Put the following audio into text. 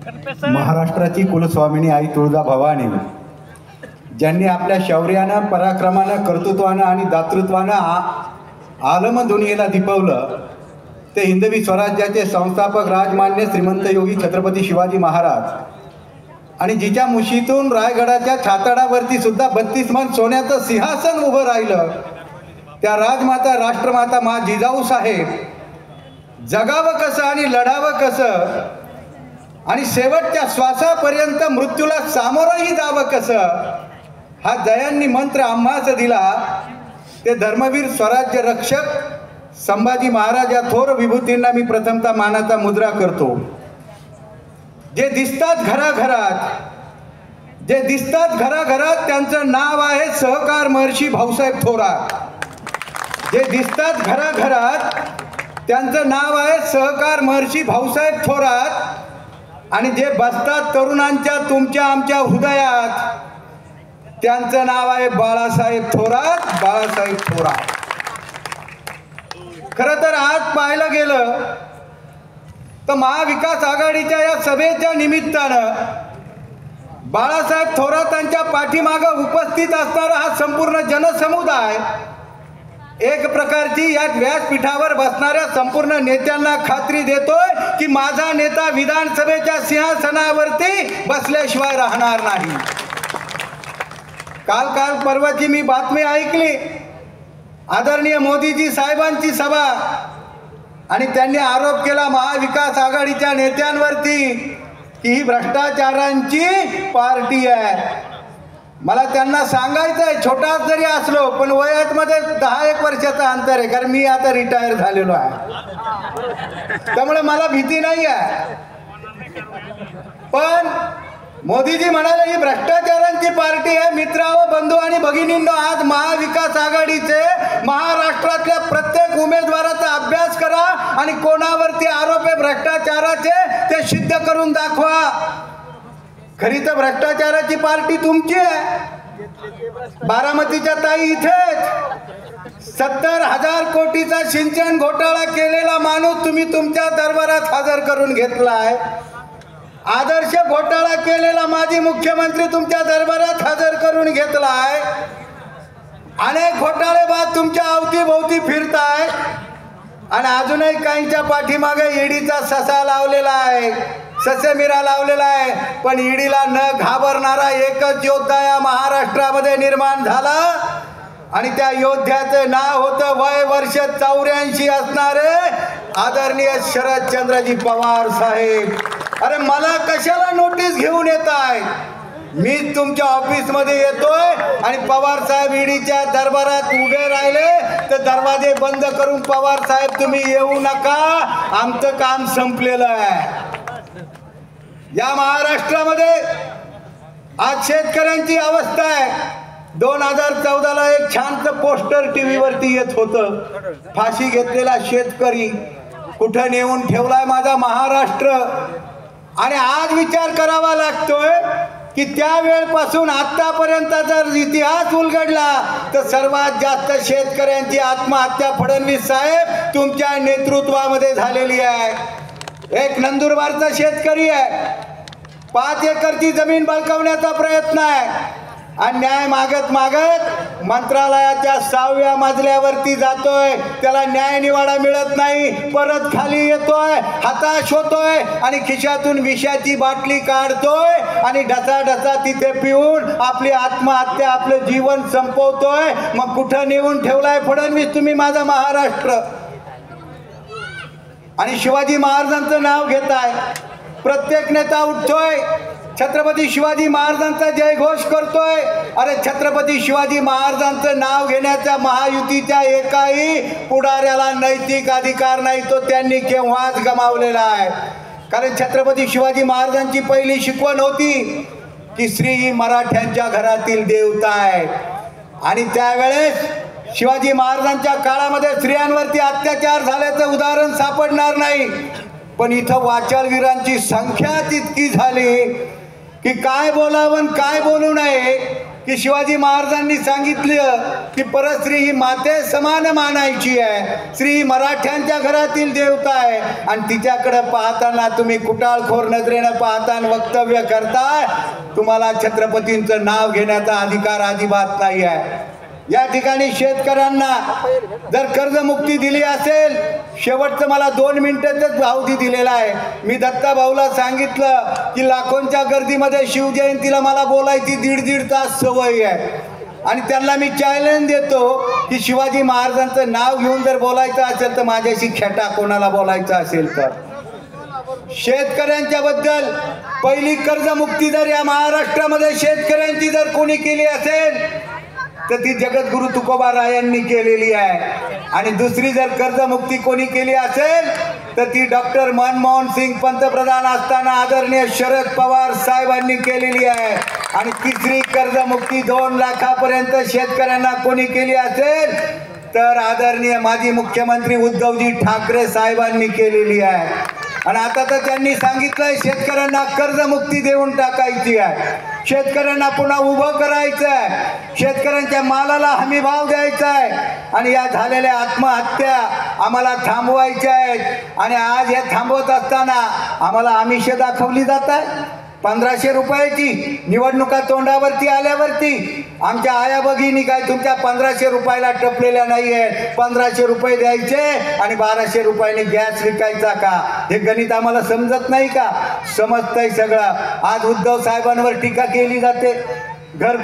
महाराष्ट्राची कुलस्वामिनी आई तुळजाभवानी ज्यांनी आपल्या शौर्यानं, पराक्रमानं, कर्तृत्वानं आणि दातृत्वानं आलम दुनियेला दिपवलं ते हिंदवी स्वराज्याचे संस्थापक राजमान्य श्रीमंत योगी छत्रपती शिवाजी महाराज, आणि जिच्या मुशीतून रायगडाच्या छाताडावरती सुद्धा 32 मन सोन्याचं सिंहासन उभं राहिलं त्या राजमाता राष्ट्रमाता मा जिजाऊ साहेब जगावं कसं आणि लढावं कसं आणि शेवटच्या श्वासापर्यंत मृत्यूला सामोरंही जावं कसं हा जयांनी मंत्र आम्हास दिला ते धर्मवीर स्वराज्य रक्षक संभाजी महाराज या थोर विभूतींना मी प्रथमतः मानाचा मुद्रा करतो। जे दिसतात घराघरात त्यांचं नाव आहे सहकार महर्षी भाऊसाहेब थोरात। जे दिसतात घराघरात त्यांचं नाव आहे सहकार महर्षी भाऊसाहेब थोरात, आणि जे बसतात तरुणांच्या तुमच्या आमच्या हृदयात त्यांचं नाव आहे बाळासाहेब थोरात। खरं तर आज पाहायला गेलं तर महाविकास आघाडीच्या या सभेच्या निमित्तानं बाळासाहेब थोरातांच्या पाठीमागं उपस्थित असणारा हा संपूर्ण जनसमुदाय एक प्रकारची या व्यासपीठावर बसणाऱ्या संपूर्ण नेत्यांना खात्री देतोय की माझा नेता विधानसभेच्या सिंहासनावरती बसल्याशिवाय राहणार नाही। काल परवाची मी बातमी ऐकली, आदरणीय मोदीजी साहेबांची सभा, आणि त्यांनी आरोप केला महाविकास आघाडीच्या नेत्यांवरती की ही भ्रष्टाचारांची पार्टी आहे। मला त्यांना सांगायचं आहे, छोटा जरी असलो पण वयात मध्ये 10-1 वर्षाचा अंतर आहे, कारण मी आता रिटायर झालेलो आहे, त्यामुळे मला भीती नाही आहे। पण मोदीजी म्हणाले ही भ्रष्टाचारांची पार्टी आहे। मित्रांनो, बंधू आणि भगिनींनो, आज महाविकास आघाडीचे महाराष्ट्रातल्या प्रत्येक उमेदवाराचा अभ्यास करा आणि कोणावरती आरोप आहे भ्रष्टाचाराचे ते सिद्ध करून दाखवा। खरी तर भ्रष्टाचाराची पार्टी तुमची आहे। बारामतीच्या ताई इथेच 70,000 कोटीचा सिंचन घोटाळा केलेला माणूस तुम्ही तुमच्या दरबारात हजर करून घेतलाय। आदर्श घोटाळा केलेला माजी मुख्यमंत्री तुमच्या दरबारात हजर करून घेतलाय। अनेक घोटाळेबाज तुमच्या अवतीभोवती फिरताय आणि अजूनही काहींच्या पाठीमागे ईडीचा ससा लावलेला आहे, ससेमिरा लावलेला आहे। पण ईडीला न घाबरणारा एकच योद्धा या महाराष्ट्रामध्ये निर्माण झाला, आणि त्या योद्ध्याचे नाव होतं वय वर्ष 84 असणारे आदरणीय शरदचंद्रजी पवार साहेब। अरे मला कशाला नोटीस घेऊन येताय? मी तुमच्या ऑफिसमध्ये येतोय आणि पवार साहेब ईडीच्या दरबारात उभे राहिले तर दरवाजे बंद करून पवार साहेब तुम्ही येऊ नका, आमचं काम संपलेलं आहे। या महाराष्ट्रामध्ये आज शेतकऱ्यांची अवस्था आहे। 2014ला एक छानचं पोस्टर टीव्हीवरती येत होतं, फाशी घेतलेला शेतकरी कुठं नेऊन ठेवलाय माझा महाराष्ट्र। आणि आज विचार करावा लागतोय की त्या वेळपासून आतापर्यंत जर इतिहास उलगडला तर सर्वात जास्त शेतकऱ्यांची आत्महत्या फडणवीस साहेब तुमच्या नेतृत्वामध्ये झालेली आहे। एक नंदुरबारचा शेतकरी आहे, 5 एकरची जमीन बळकावण्याचा प्रयत्न आहे, आणि न्याय मागत मंत्रालयाच्या 6व्या मजल्यावरती जातोय, त्याला न्याय निवाडा मिळत नाही, परत खाली येतोय, हताश होतोय आणि खिशातून विषाची बाटली काढतोय आणि ढसा तिथे पिऊन आपली आत्महत्या, आपलं जीवन संपवतोय। मग कुठं नेऊन ठेवलाय फडणवीस तुम्ही माझा महाराष्ट्र? आणि शिवाजी महाराजांचं नाव घेताय, प्रत्येक नेता उठतोय, छत्रपती शिवाजी महाराजांचा जयघोष करतोय। अरे छत्रपती शिवाजी महाराजांचं नाव घेण्याच्या महायुतीच्या एकाही पुढाऱ्याला नैतिक अधिकार नाही, तो त्यांनी केव्हाच गमावलेला आहे। कारण छत्रपती शिवाजी महाराजांची पहिली शिकवण होती की स्त्री ही मराठ्यांच्या घरातील देवता आहे, आणि त्यावेळेस शिवाजी महाराजांच्या काळामध्ये स्त्रियांवरती अत्याचार झाल्याचं उदाहरण सापडणार नाही। पण इथं वाचाळवीरांची संख्या तितकी झाली की काय बोलावं काय बोलू नये की शिवाजी महाराजांनी सांगितलं की परस्त्री ही माते समान मानायची आहे, स्त्री ही मराठ्यांच्या घरातील देवता आहे आणि तिच्याकडे पाहताना तुम्ही कुटाळखोर नजरेनं पाहता आणि वक्तव्य करताय, तुम्हाला छत्रपतींचं नाव घेण्याचा अधिकार अजिबात नाही आहे। या ठिकाणी शेतकऱ्यांना जर कर्जमुक्ती दिली असेल, शेवटचं मला 2 मिनिटातच भावधी दिलेला आहे। मी दत्ता भाऊला सांगितलं की लाखोंच्या गर्दीमध्ये शिवजयंतीला मला बोलायची 1.5 तास सवय आहे आणि त्यांना मी चॅलेंज देतो की शिवाजी महाराजांचं नाव घेऊन जर बोलायचं असेल तर माझ्याशी खेटा कोणाला बोलायचं असेल तर। शेतकऱ्यांच्या बद्दल पहिली कर्जमुक्ती जर या महाराष्ट्रामध्ये शेतकऱ्यांची जर कोणी केली असेल तर ती जगद्गुरु तुकोबा रायांनी केलेली आहे आणि दुसरी जर कर्जमुक्ती कोणी केली असेल तर ती डॉक्टर मनमोहन सिंग पंतप्रधान असताना आदरणीय शरद पवार साहेबांनी केलेली आहे आणि तिसरी कर्जमुक्ती 2 लाखापर्यंत शेतकऱ्यांना कोणी केली असेल तर आदरणीय माजी मुख्यमंत्री उद्धवजी ठाकरे साहेबांनी केलेली आहे। आणि आता तर त्यांनी सांगितलंय शेतकऱ्यांना कर्जमुक्ती देऊन टाकायची आहे, शेतकऱ्यांना पुन्हा उभं करायचं आहे, शेतकऱ्यांच्या मालाला हमी भाव द्यायचा आहे आणि या झालेल्या आत्महत्या आम्हाला थांबवायच्या आहेत। आणि आज हे थांबवत असताना आम्हाला आमिष दाखवली जात आहे 1500 रुपयाची। निवडणुका तोंडावरती आल्यावरती आमच्या आया भगिनी काय तुमच्या 1500 रुपयाला टपलेल्या नाही आहेत, 1500 रुपये द्यायचे आणि 1200 रुपयाने गॅस विकायचा का? हे गणित आम्हाला समजत नाही का? समजतंय सगळं। आज उद्धव साहेबांवर टीका केली जाते, घर